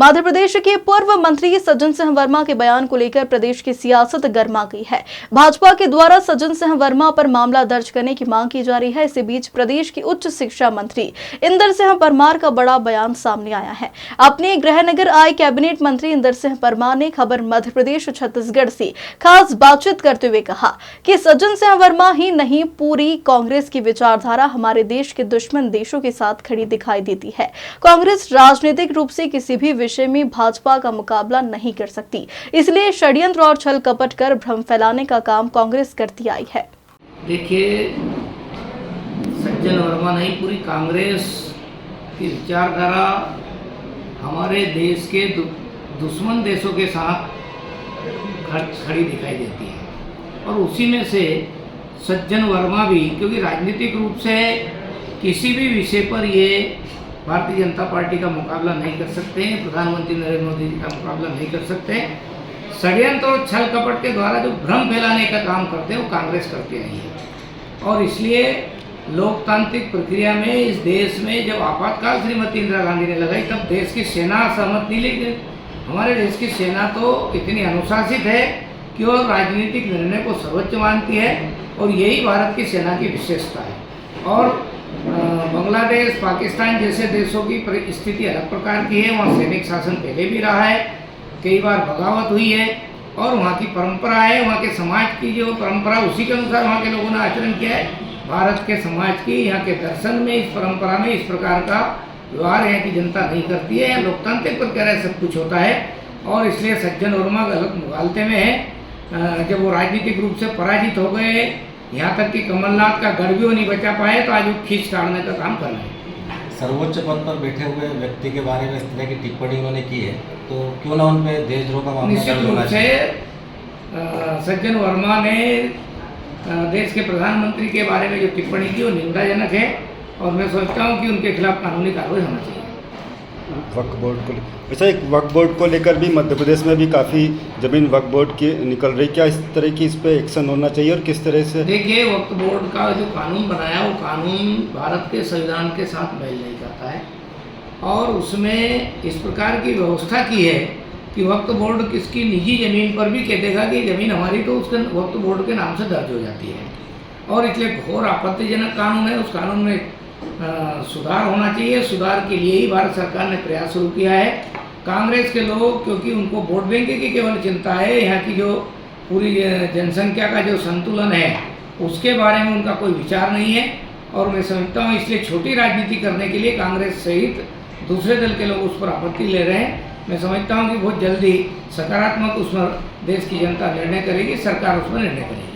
मध्य प्रदेश के पूर्व मंत्री सज्जन सिंह वर्मा के बयान को लेकर प्रदेश की सियासत गर्मा गई है। भाजपा के द्वारा सज्जन सिंह वर्मा पर मामला दर्ज करने की मांग की जा रही है। इसी बीच प्रदेश की उच्च शिक्षा मंत्री इंदर सिंह परमार का बड़ा बयान सामने आया है। अपने गृहनगर आए कैबिनेट मंत्री इंदर सिंह परमार ने खबर मध्य प्रदेश छत्तीसगढ़ से खास बातचीत करते हुए कहा कि सज्जन सिंह वर्मा ही नहीं, पूरी कांग्रेस की विचारधारा हमारे देश के दुश्मन देशों के साथ खड़ी दिखाई देती है। कांग्रेस राजनीतिक रूप से किसी भी विषय में भाजपा का मुकाबला नहीं कर सकती, इसलिए षड्यंत्र और छल कपट कर भ्रम फैलाने का काम कांग्रेस करती आई है। देखिए, सज्जन वर्मा नहीं, पूरी कांग्रेस की विचारधारा हमारे देश के दुश्मन देशों के साथ खड़ी दिखाई देती है और उसी में से सज्जन वर्मा भी, क्योंकि राजनीतिक रूप से किसी भी विषय पर ये भारतीय जनता पार्टी का मुकाबला नहीं कर सकते हैं, प्रधानमंत्री नरेंद्र मोदी जी का मुकाबला नहीं कर सकते। षड्यंत्र और छल कपट के द्वारा जो भ्रम फैलाने का काम करते हैं वो कांग्रेस करती रही है और इसलिए लोकतांत्रिक प्रक्रिया में इस देश में जब आपातकाल श्रीमती इंदिरा गांधी ने लगाई तब देश की सेना सहमत नहीं, लेकिन हमारे देश की सेना तो इतनी अनुशासित है कि वो राजनीतिक निर्णय को सर्वोच्च मानती है और यही भारत की सेना की विशेषता है। और बांग्लादेश, पाकिस्तान जैसे देशों की स्थिति अलग प्रकार की है। वहाँ सैनिक शासन पहले भी रहा है, कई बार बगावत हुई है और वहाँ की परंपरा है, वहाँ के समाज की जो परंपरा उसी के अनुसार वहाँ के लोगों ने आचरण किया है। भारत के समाज की, यहाँ के दर्शन में, इस परंपरा में इस प्रकार का व्यवहार यहाँ की जनता नहीं करती है। लोकतांत्रिक प्रक्रिया सब कुछ होता है और इसलिए सज्जन वर्मा गलत मुगालते में है। जब वो राजनीतिक रूप से पराजित हो गए, यहाँ तक कि कमलनाथ का गढ़ भी वो नहीं बचा पाए, तो आज वो खींच ताड़ने का काम कर रहे हैं। सर्वोच्च पद पर बैठे हुए व्यक्ति के बारे में इस तरह की टिप्पणी उन्होंने की है, तो क्यों ना उन पर देशद्रोह का मामला निश्चित रूप से सज्जन वर्मा ने देश के प्रधानमंत्री के बारे में जो टिप्पणी की वो निंदाजनक है और मैं सोचता हूँ कि उनके खिलाफ कानूनी कार्रवाई होना चाहिए। वक्फ बोर्ड को वैसे एक वक्फ बोर्ड को लेकर भी मध्य प्रदेश में भी काफ़ी ज़मीन वक्फ बोर्ड की निकल रही, क्या इस तरह की इस पर एक्शन होना चाहिए और किस तरह से? देखिए, वक्फ बोर्ड का जो कानून बनाया वो कानून भारत के संविधान के साथ मेल नहीं खाता है और उसमें इस प्रकार की व्यवस्था की है कि वक्फ बोर्ड किसकी निजी ज़मीन पर भी कह देगा कि ज़मीन हमारी, तो उसके वक्फ बोर्ड के नाम से दर्ज हो जाती है और इसलिए घोर आपत्तिजनक कानून है। उस कानून में सुधार होना चाहिए। सुधार के लिए ही भारत सरकार ने प्रयास शुरू किया है। कांग्रेस के लोग, क्योंकि उनको वोट बैंक की केवल चिंता है, यहाँ की जो पूरी जनसंख्या का जो संतुलन है उसके बारे में उनका कोई विचार नहीं है और मैं समझता हूँ इसलिए छोटी राजनीति करने के लिए कांग्रेस सहित दूसरे दल के लोग उस पर आपत्ति ले रहे हैं। मैं समझता हूँ कि बहुत जल्दी सकारात्मक उस पर देश की जनता निर्णय करेगी, सरकार उस पर निर्णय करेगी।